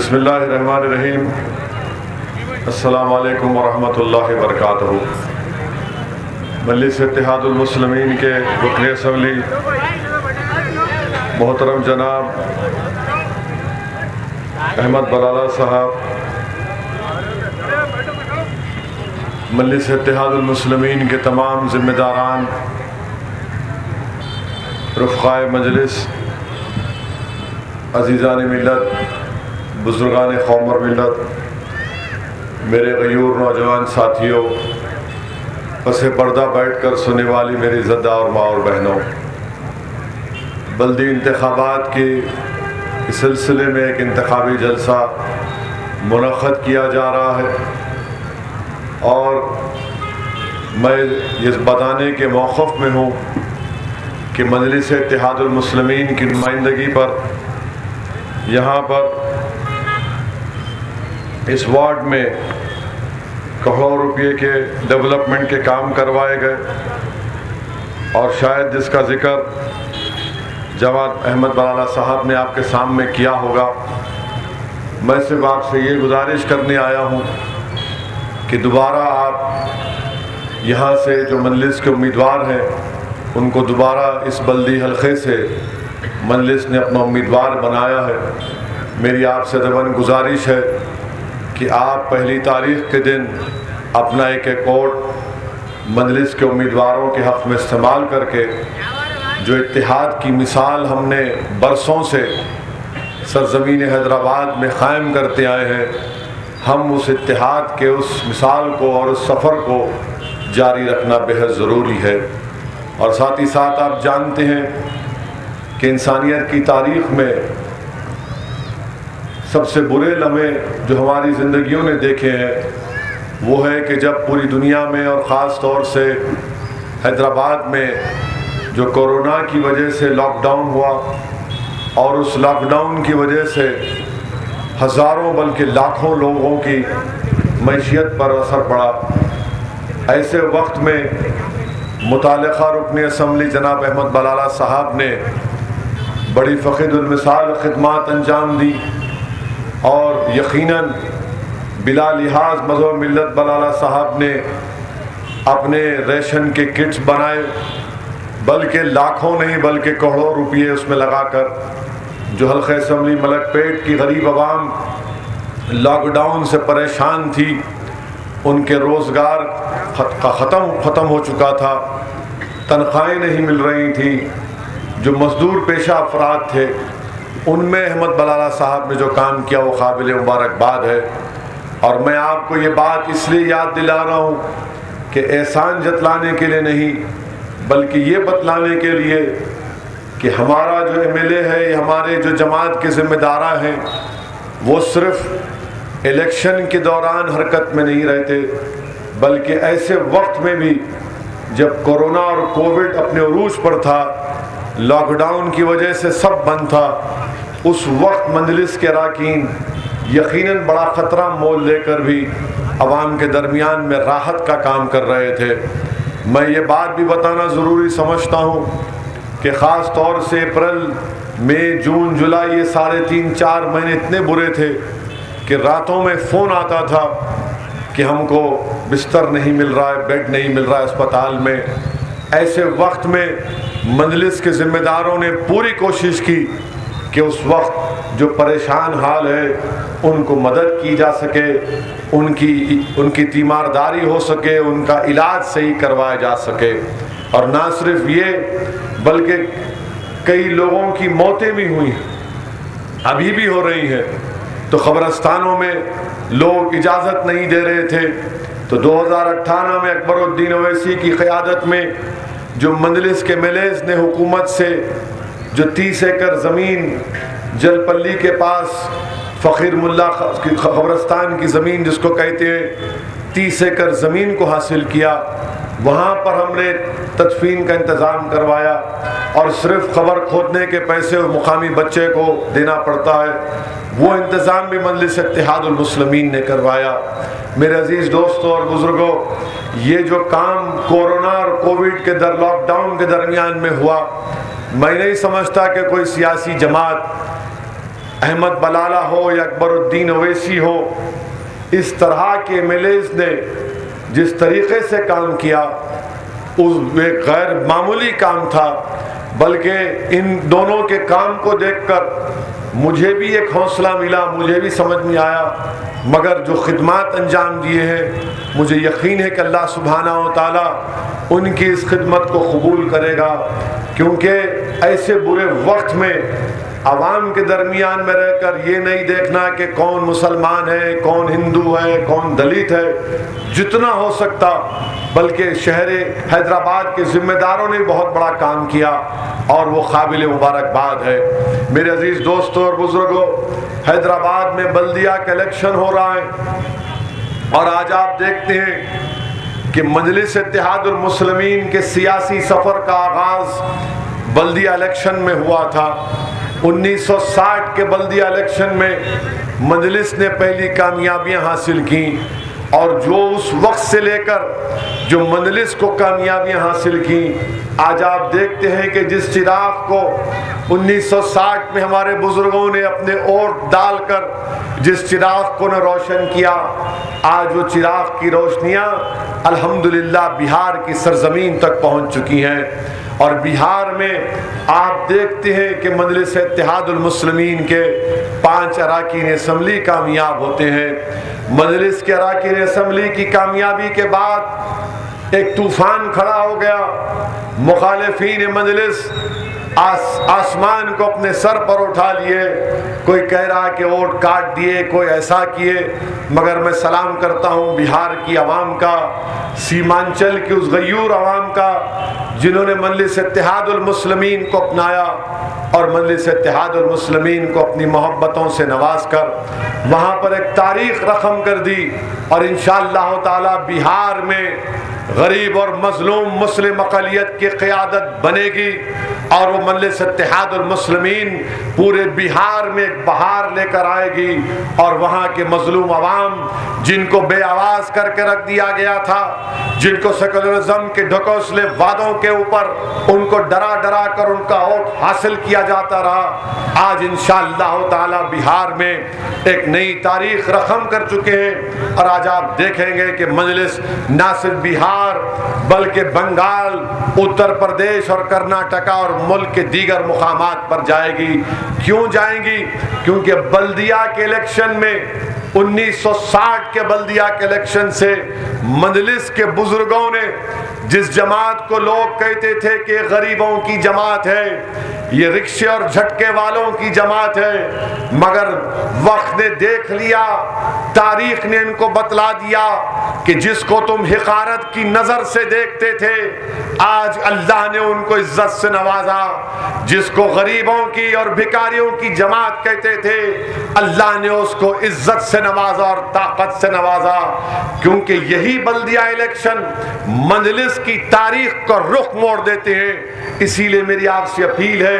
बिस्मिल्लाहिर्रहमानिर्रहीम। अस्सलामु अलैकुम वरहमतुल्लाहि वबरकातुहू। मजलिस इत्तेहादुल मुस्लिमीन के रुकन असम्बली मोहतरम जनाब अहमद बलाला साहब, मजलिस इत्तेहादुल मुस्लिमीन के तमाम ज़िम्मेदारान, रुफ़क़ाए मजलिस, अज़ीज़ान मिल्लत, बुज़ुर्गान क़ौम और मिल्लत, मेरे गयूर नौजवान साथियों, पसे पर्दा बैठ कर सुनने वाली मेरी ज़द्दा और माँ और बहनों, बल्दी इंतख़ाबात के इस सिलसिले में एक इंतख़ाबी जलसा मुनक़्क़द किया जा रहा है और मैं ये बताने के मौक़िफ़ में हूँ कि मजलिस इत्तेहादुल मुस्लिमीन की नुमाइंदगी पर यहाँ पर इस वार्ड में करोड़ों रुपये के डेवलपमेंट के काम करवाए गए और शायद जिसका ज़िक्र जनाब अहमद बलाला साहब ने आपके सामने किया होगा। मैं सिर्फ आपसे ये गुजारिश करने आया हूँ कि दोबारा आप यहाँ से जो मजलिस के उम्मीदवार हैं उनको दोबारा इस बल्दी हल्के से मजलिस ने अपना उम्मीदवार बनाया है। मेरी आपसे दबन गुजारिश है कि आप पहली तारीख़ के दिन अपना एक वोट मजलिस के उम्मीदवारों के हक़ में इस्तेमाल करके जो इत्तेहाद की मिसाल हमने बरसों से सरज़मीन हैदराबाद में क़ायम करते आए हैं, हम उस इत्तेहाद के उस मिसाल को और उस सफ़र को जारी रखना बेहद ज़रूरी है। और साथ ही साथ आप जानते हैं कि इंसानियत की तारीख़ में सबसे बुरे लम्हे जो हमारी ज़िंदगियों ने देखे हैं वो है कि जब पूरी दुनिया में और ख़ास तौर से हैदराबाद में जो कोरोना की वजह से लॉकडाउन हुआ और उस लॉकडाउन की वजह से हज़ारों बल्कि लाखों लोगों की मईशियत पर असर पड़ा। ऐसे वक्त में मुतालिका रुकन असम्बली जनाब अहमद बलाला साहब ने बड़ी फ़ख़ीदुल मिसाल खिदमात अंजाम दी और यकीनन बिला लिहाज मज़हब मिल्लत बलाला साहब ने अपने रेशन के किट्स बनाए, बल्कि लाखों नहीं बल्कि करोड़ों रुपये उसमें लगाकर जो हल्क़े असम्बली मलकपेट की गरीब आवाम लॉकडाउन से परेशान थी, उनके रोज़गार ख़त्म हो चुका था, तनख्वाहें नहीं मिल रही थी, जो मज़दूर पेशा अफराद थे उनमें अहमद बलाला साहब ने जो काम किया वो काबिल मुबारकबाद है। और मैं आपको ये बात इसलिए याद दिला रहा हूँ कि एहसान जतलाने के लिए नहीं बल्कि ये बतलाने के लिए कि हमारा जो एमएलए है, हमारे जो जमात के ज़िम्मेदारा हैं वो सिर्फ़ इलेक्शन के दौरान हरकत में नहीं रहते बल्कि ऐसे वक्त में भी जब कोरोना और कोविड अपने उरूज पर था, लॉकडाउन की वजह से सब बंद था, उस वक्त मजलिस के अरकान यकीनन बड़ा ख़तरा मोल लेकर भी अवाम के दरमियान में राहत का काम कर रहे थे। मैं ये बात भी बताना ज़रूरी समझता हूँ कि ख़ास तौर से अप्रैल, मई, जून, जुलाई ये साढ़े 3-4 महीने इतने बुरे थे कि रातों में फ़ोन आता था कि हमको बिस्तर नहीं मिल रहा है, बेड नहीं मिल रहा है अस्पताल में। ऐसे वक्त में मजलिस के ज़िम्मेदारों ने पूरी कोशिश की कि उस वक्त जो परेशान हाल है उनको मदद की जा सके, उनकी तीमारदारी हो सके, उनका इलाज सही करवाया जा सके। और ना सिर्फ ये बल्कि कई लोगों की मौतें भी हुई, अभी भी हो रही हैं। तो क़ब्रिस्तानों में लोग इजाज़त नहीं दे रहे थे, तो 2018 में अकबरुद्दीन ओवैसी की क़यादत में जो मजलिस के एमएलएज़ ने हुकूमत से जो 30 एकड़ ज़मीन जलपल्ली के पास फ़कीर मुल्ला की क़ब्रिस्तान की ज़मीन जिसको कहते हैं 30 एकड़ ज़मीन को हासिल किया, वहाँ पर हमने तदफीन का इंतज़ाम करवाया और सिर्फ ख़बर खोदने के पैसे मुकामी बच्चे को देना पड़ता है, वो इंतज़ाम भी मजलिस इत्तेहादुल मुस्लिमीन ने करवाया। मेरे अजीज़ दोस्तों और बुज़ुर्गों, ये जो काम कोरोना और कोविड के लॉकडाउन के दरमियान में हुआ, मैं नहीं समझता कि कोई सियासी जमात अहमद बलाला हो या अकबरुद्दीन ओवैसी हो, इस तरह के MLAs ने जिस तरीके से काम किया उस एक गैर मामूली काम था। बल्कि इन दोनों के काम को देखकर मुझे भी एक हौसला मिला, मुझे भी समझ में आया, मगर जो खिदमत अंजाम दिए हैं मुझे यकीन है कि अल्लाह सुब्हानहू व तआला उनकी इस खिदमत को कबूल करेगा। क्योंकि ऐसे बुरे वक्त में आवाम के दरमियान में रहकर ये नहीं देखना कि कौन मुसलमान है, कौन हिंदू है, कौन दलित है, जितना हो सकता, बल्कि शहर हैदराबाद के जिम्मेदारों ने बहुत बड़ा काम किया और वो काबिल मुबारकबाद है। मेरे अजीज दोस्तों और बुजुर्गों, हैदराबाद में बल्दिया का इलेक्शन हो रहा है और आज आप देखते हैं कि मजलिस इत्तेहादुल मुस्लिमीन के सियासी सफ़र का आगाज़ बल्दिया इलेक्शन में हुआ था। 1960 के बल्दिया इलेक्शन में मजलिस ने पहली कामयाबियां हासिल की और जो उस वक्त से लेकर जो मजलिस को कामयाबियां हासिल की, आज आप देखते हैं कि जिस चिराग को 1960 में हमारे बुजुर्गों ने अपने वोट डालकर जिस चिराग को न रोशन किया, आज वो चिराग की रोशनियां अल्हम्दुलिल्लाह बिहार की सरजमीन तक पहुंच चुकी हैं। और बिहार में आप देखते हैं कि मजलिस इत्तेहादुल मुस्लिमीन के 5 अरकान असम्बली कामयाब होते हैं। मजलिस के अरकान असम्बली की कामयाबी के बाद एक तूफान खड़ा हो गया। मुखालिफीन मजलिस आसमान को अपने सर पर उठा लिए, कोई कह रहा कि वोट काट दिए, कोई ऐसा किए, मगर मैं सलाम करता हूँ बिहार की आवाम का, सीमांचल की उस गयूर आवाम का जिन्होंने मजलिस इत्तेहादुल मुस्लिमीन को अपनाया और मजलिस इत्तेहादुल मुस्लिमीन को अपनी मोहब्बतों से नवाज कर वहाँ पर एक तारीख रकम कर दी। और इंशाअल्लाह ताला बिहार में गरीब और मजलूम मुस्लिम अक़लियत की क़यादत बनेगी और वो मजलिस इत्तेहादुल मुस्लिमीन पूरे बिहार में एक बहार लेकर आएगी और वहाँ के मजलूम अवाम जिनको बेआवाज़ करके रख दिया गया था, जिनको सेकुलरिज्म के ढकोसले वादों के ऊपर उनको डरा डरा कर उनका वोट हासिल किया जाता रहा, आज इंशाअल्लाह ताला बिहार में एक नई तारीख रकम कर चुके हैं। और आज आप देखेंगे कि मजलिस न सिर्फ बिहार बल्कि बंगाल, उत्तर प्रदेश और कर्नाटका और मुल्क के दीगर मुकामात पर जाएगी। क्यों जाएंगी? क्योंकि बल्दिया के इलेक्शन में 1960 के बल्दिया के इलेक्शन से मजलिस के बुजुर्गों ने जिस जमात को लोग कहते थे कि गरीबों की जमात है, ये रिक्शे और झटके वालों की जमात है, मगर वक्त ने देख लिया, तारीख ने इनको बतला दिया कि जिसको तुम हिकारत की नजर से देखते थे, आज अल्लाह ने उनको इज्जत से नवाजा। जिसको गरीबों की और भिखारियों की जमात कहते थे, अल्लाह ने उसको इज्जत से नवाजा और ताकत से नवाजा। क्योंकि यही बल्दिया इलेक्शन मजलिस की तारीख का रुख मोड़ देते हैं। इसीलिए मेरी आपसे अपील है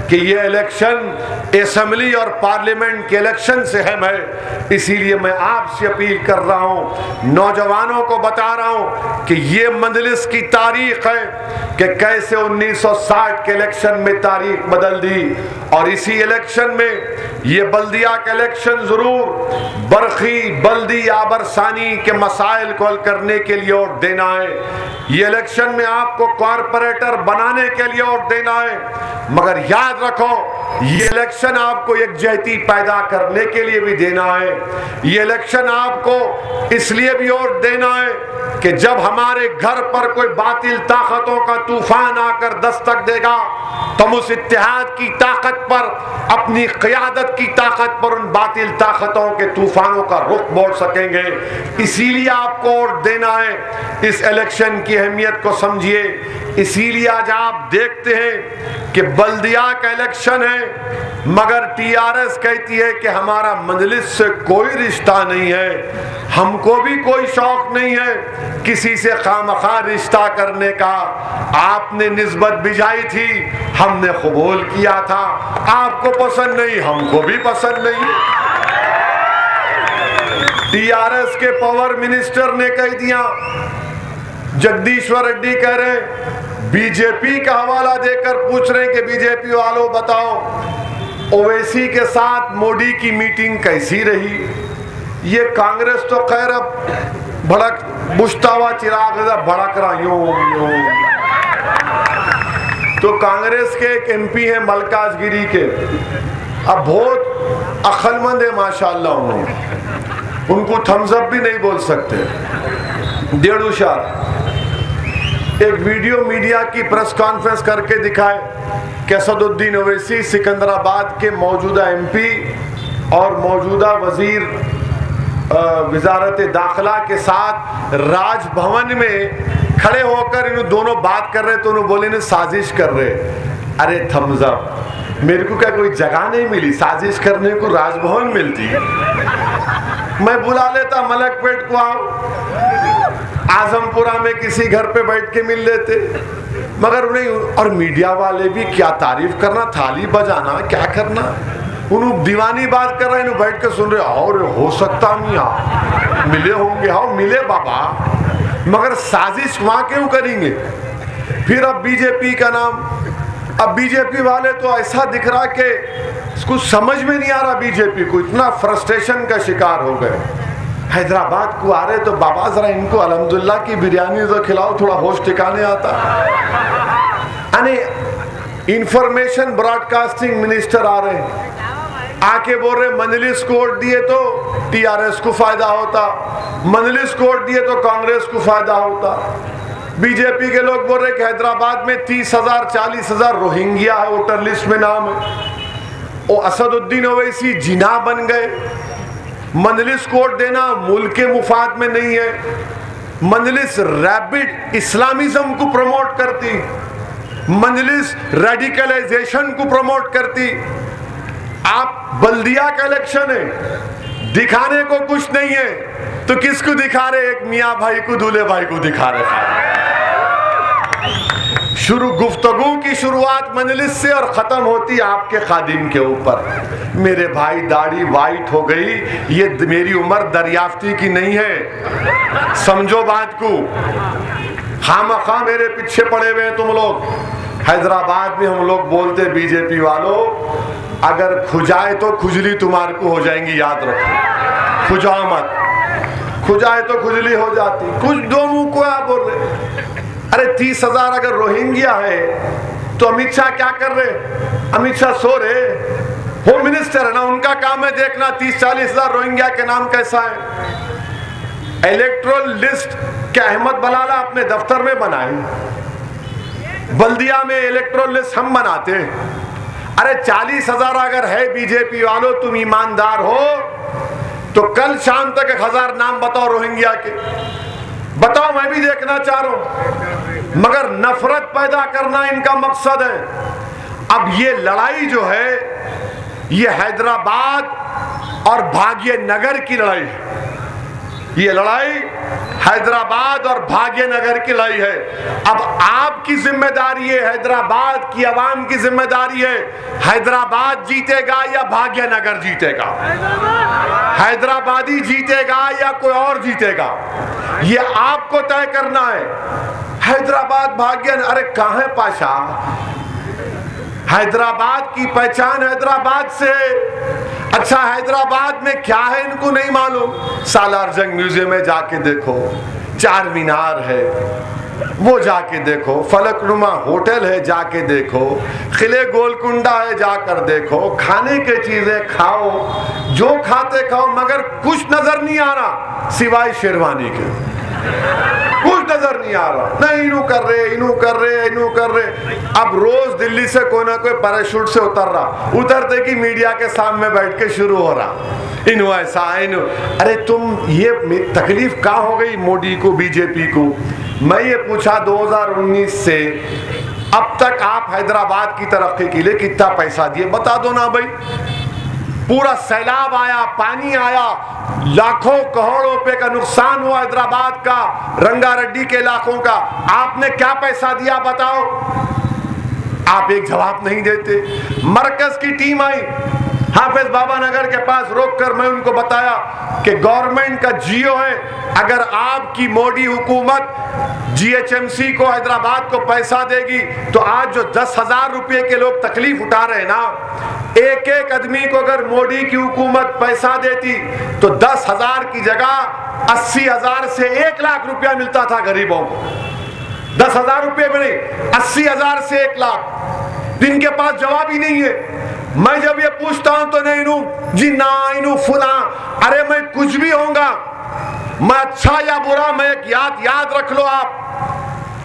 कि ये इलेक्शन असेंबली और पार्लियामेंट के इलेक्शन से अहम है। इसीलिए मैं आपसे अपील कर रहा हूँ, नौजवानों को बता रहा हूँ कि ये मजलिस की तारीख है कि कैसे 1960 के इलेक्शन में तारीख बदल दी। और इसी इलेक्शन में ये बल्दिया का इलेक्शन जरूर बरखी, बल्दी, आबरसानी के मसाइल को हल करने के लिए वोट देना है। ये इलेक्शन में आपको कॉरपोरेटर बनाने के लिए वोट देना है, मगर याद रखो ये इलेक्शन आपको यकजहती पैदा करने के लिए भी देना है। ये इलेक्शन आपको इसलिए भी वोट देना है कि जब हमारे घर पर कोई बातिल ताकतों का तूफान आकर दस्तक देगा तो हम उस इत्तेहाद की ताकत पर, अपनी क़यादत की ताकत पर उन बातिल ताकतों के तूफानों का रुख मोड़ सकेंगे। इसीलिए आपको वोट देना है। इस इलेक्शन की अहमियत को समझिए। इसीलिए आज आप देखते हैं कि बल्दिया का इलेक्शन है, मगर टीआरएस कहती है कि हमारा मजलिस से कोई रिश्ता नहीं है, हमको भी कोई शौक नहीं है किसी से खामखा रिश्ता करने का। आपने निस्बत भिजाई थी, हमने कबूल किया था, आपको पसंद नहीं, हमको भी पसंद नहीं। टीआरएस के पावर मिनिस्टर ने कह दिया, जगदीश्वर रेड्डी कह रहे बीजेपी का हवाला देकर पूछ रहे हैं कि बीजेपी वालों बताओ ओवैसी के साथ मोदी की मीटिंग कैसी रही? ये कांग्रेस तो खैर अब भड़क बुझता हुआ चिराग भड़क रहा यूं। तो कांग्रेस के एक एमपी हैं मलकाजगिरी के, अब बहुत अक्लमंद है माशाल्लाह, उनको थम्स अप भी नहीं बोल सकते। डेढ़ूशार एक वीडियो मीडिया की प्रेस कॉन्फ्रेंस करके दिखाए कि असदुद्दीन ओवैसी सिकंदराबाद के मौजूदा एमपी और मौजूदा वजीर वजारत दाखिला के साथ राजभवन में खड़े होकर इन दोनों बात कर रहे, तो उन्होंने बोले ने साजिश कर रहे। अरे थम्स अप, मेरे को क्या कोई जगह नहीं मिली साजिश करने को? राजभवन मिलती है, मैं बुला लेता मलकपेट को, आओ आजमपुरा में किसी घर पे बैठ के मिल लेते। मगर उन्हें, और मीडिया वाले भी क्या तारीफ करना, थाली बजाना, क्या करना, उन्होंने दीवानी बात कर रहे हैं, बैठ के सुन रहे। और हो सकता नहीं आप मिले होंगे, हाँ मिले बाबा, मगर साजिश वहां क्यों करेंगे? फिर अब बीजेपी का नाम, अब बीजेपी वाले तो ऐसा दिख रहा कि कुछ समझ में नहीं आ रहा, बीजेपी को इतना फ्रस्ट्रेशन का शिकार हो गए। हैदराबाद को आ रहे तो बाबा जरा इनको अल्हम्दुलिल्लाह की बिरयानी तो खिलाओ, थोड़ा होश ठिकाने आता। यानी इंफॉर्मेशन ब्रॉडकास्टिंग मिनिस्टर आ रहे हैं, आके बोल रहे मजलिस को वोट दिए तो टीआरएस को फायदा होता, मजलिस को वोट दिए तो कांग्रेस को फायदा होता। बीजेपी के लोग बोल रहे कि हैदराबाद में 30,000 40,000 रोहिंग्या है, वोटर लिस्ट में नाम है। और असदुद्दीन ओवैसी जिना बन गए। मजलिस को वोट देना मुल्क के मुफाद में नहीं है। मजलिस रैबिड इस्लामिज्म को प्रमोट करती, मजलिस रेडिकलाइजेशन को प्रमोट करती। आप बल्दिया का इलेक्शन है, दिखाने को कुछ नहीं है तो किसको दिखा रहे? एक मियाँ भाई को, दूल्हे भाई को दिखा रहे। शुरू गुफ्तगू की शुरुआत मजलिस से और खत्म होती आपके खादिम के ऊपर। मेरे भाई दाढ़ी वाइट हो गई, ये मेरी उम्र दरियाफ्ती की नहीं है, समझो बात को। खामखा मेरे पीछे पड़े हुए हैं तुम लोग। हैदराबाद में हम लोग बोलते बीजेपी वालों, अगर खुजाए तो खुजली तुम्हारे को हो जाएंगी, याद रखो। खुजाओ मत, खुजाए तो खुजली हो जाती। कुछ दो मुंह को आप बोल रहे। अरे 30,000 अगर रोहिंग्या है तो अमित शाह क्या कर रहे? अमित शाह सो रहे, होम मिनिस्टर है ना, उनका काम है देखना 30-40,000 रोहिंग्या के नाम कैसा है। इलेक्ट्रोल लिस्ट क्या अहमद बलाला अपने दफ्तर में बनाए? बल्दिया में इलेक्ट्रोल लिस्ट हम बनाते। अरे 40,000 अगर है बीजेपी वालों, तुम ईमानदार हो तो कल शाम तक 1,000 नाम बताओ रोहिंग्या के, बताओ, मैं भी देखना चाह रहा हूं। मगर नफरत पैदा करना इनका मकसद है। अब ये लड़ाई जो है, ये हैदराबाद और भाग्यनगर की लड़ाई है। ये लड़ाई हैदराबाद और भाग्यनगर की लड़ाई है। अब आपकी जिम्मेदारी है, हैदराबाद की आवाम की जिम्मेदारी है, हैदराबाद जीतेगा या भाग्यनगर जीतेगा, हैदराबादी जीतेगा या कोई और जीतेगा, ये आपको तय करना है। हैदराबाद भाग्य, अरे कहां है पाशा? हैदराबाद की पहचान हैदराबाद से। अच्छा हैदराबाद में क्या है इनको नहीं मालूम? सालार जंग म्यूजियम में जाके देखो, चार मीनार है वो जाके देखो, फलकनुमा होटल है जाके देखो, किले गोलकुंडा है जाकर देखो, खाने की चीजें खाओ, जो खाते खाओ, मगर कुछ नजर नहीं आ रहा सिवाय शेरवानी के। कुछ नजर नहीं आ रहा, नहीं इनू कर रहे, इनू कर रहे, इनू कर रहे। अब रोज दिल्ली से कोई ना कोई पैराशूट से उतर रहा, उतरते कि मीडिया के सामने बैठ के शुरू हो रहा, इनू ऐसा इनू। अरे तुम, ये तकलीफ कहाँ हो गई मोदी को, बीजेपी को? मैं ये पूछा 2019 से अब तक आप हैदराबाद की तरक्की के लिए कितना पैसा दिए, बता दो ना भाई। पूरा सैलाब आया, पानी आया, लाखों करोड़ों रुपए का नुकसान हुआ हैदराबाद का, रंगारेड्डी के इलाकों का, आपने क्या पैसा दिया बताओ? आप एक जवाब नहीं देते। मरकज की टीम आई, हाफिज बाबा नगर के पास रोककर मैं उनको बताया कि गवर्नमेंट का जियो है, अगर आपकी मोदी हुकूमत जीएचएमसी को, हैदराबाद को पैसा देगी तो आज जो 10,000 रुपये के लोग तकलीफ उठा रहे हैं ना, एक एक आदमी को अगर मोदी की हुकूमत पैसा देती तो 10,000 की जगह 80,000 से 1 लाख रुपया मिलता था गरीबों को। 10,000 रुपये में नहीं, 80,000 से 1 लाख। इनके पास जवाब ही नहीं है। मैं जब ये पूछता हूं तो नहीं नू जी ना इनू फुला, अरे मैं कुछ भी होऊंगा, मैं अच्छा या बुरा, मैं एक याद रख लो,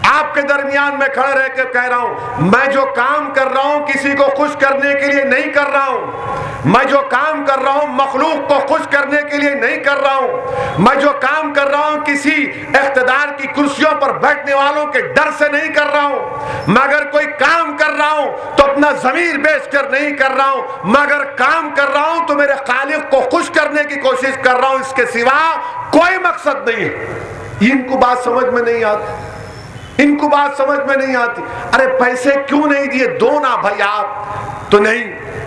आपके दरमियान में खड़े रह के कह रहा हूं, मैं जो काम कर रहा हूं किसी को खुश करने के लिए नहीं कर रहा हूं। मैं जो काम कर रहा हूं मखलूक को खुश करने के लिए नहीं कर रहा हूं। मैं जो काम कर रहा हूं किसी इख्तिदार की कुर्सियों पर बैठने वालों के डर से नहीं कर रहा हूं। मैं अगर कोई काम कर रहा हूं तो अपना ज़मीर बेचकर नहीं कर रहा हूं। मैं अगर काम कर रहा हूं तो मेरे खालिक को खुश करने की कोशिश कर रहा हूं, इसके सिवा कोई मकसद नहीं है। इनको बात समझ में नहीं आती, इनको बात समझ में नहीं आती। अरे पैसे क्यों नहीं दिए, दो ना भाई आप तो नहीं,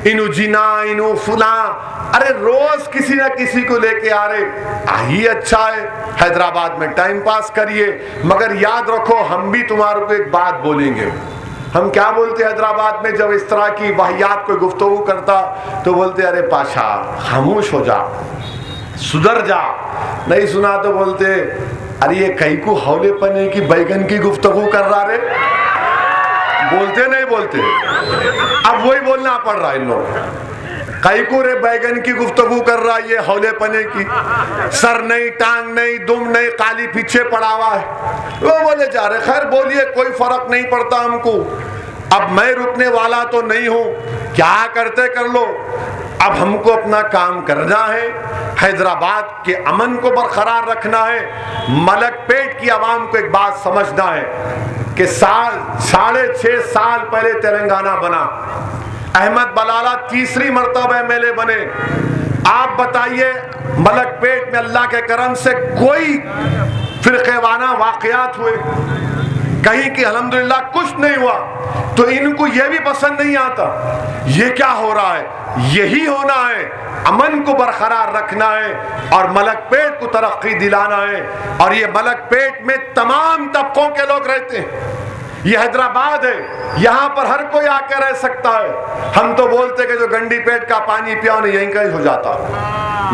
इनु जीना इनु फुला, अरे रोज किसी ना किसी को लेके आ रहे, ही अच्छा है, हैदराबाद में टाइम पास करिए, मगर याद रखो हम भी तुम्हारे को एक बात बोलेंगे। हम क्या बोलते हैदराबाद में जब इस तरह की वाहियात कोई गुफ्तगू करता तो बोलते अरे पाशा खामोश हो जा, सुधर जा। नहीं सुना तो बोलते अरे ये कहीं को हौले पने की बैगन की गुफ्तगू कर रहा रे, बोलते नहीं बोलते, अब वही बोलना पड़ रहा है इन लोग। कहीं को रे बैगन की गुफ्तगू कर रहा है, ये हौले पने की, सर नहीं, टांग नहीं, दुम नहीं, काली पीछे पड़ा हुआ है, वो बोले जा रहे। खैर बोलिए, कोई फर्क नहीं पड़ता हमको, अब मैं रुकने वाला तो नहीं हूं, क्या करते कर लो। अब हमको अपना काम करना है, हैदराबाद के अमन को बरकरार रखना है। मलकपेट की आवाम को एक बात समझना है कि 6.5 साल पहले तेलंगाना बना, अहमद बलाला तीसरी मर्तबा एमएलए बने। आप बताइए मलकपेट में अल्लाह के करम से कोई फिरक़ेवाना वाक़यात हुए कहीं की? अल्हम्दुलिल्लाह कुछ नहीं हुआ। तो इनको यह भी पसंद नहीं आता, ये क्या हो रहा है, यही होना है, अमन को बरकरार रखना है और मलकपेट को तरक्की दिलाना है। और ये मलकपेट में तमाम तबकों के लोग रहते हैं, ये हैदराबाद है, यहाँ पर हर कोई आकर रह सकता है। हम तो बोलते कि जो गंडी पेट का पानी पिया नहीं यहीं कहीं हो जाता,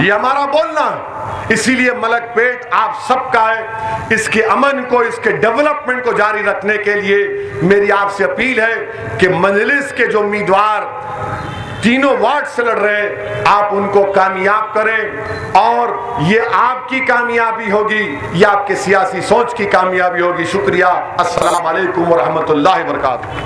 ये हमारा बोलना है। इसीलिए मलकपेट आप सबका है, इसके अमन को, इसके डेवलपमेंट को जारी रखने के लिए मेरी आपसे अपील है कि मजलिस के जो उम्मीदवार तीनों वार्ड से लड़ रहे हैं आप उनको कामयाब करें, और ये आपकी कामयाबी होगी, ये आपके सियासी सोच की कामयाबी होगी। शुक्रिया। अस्सलाम वालेकुम व रहमतुल्लाहि व बरकातहू।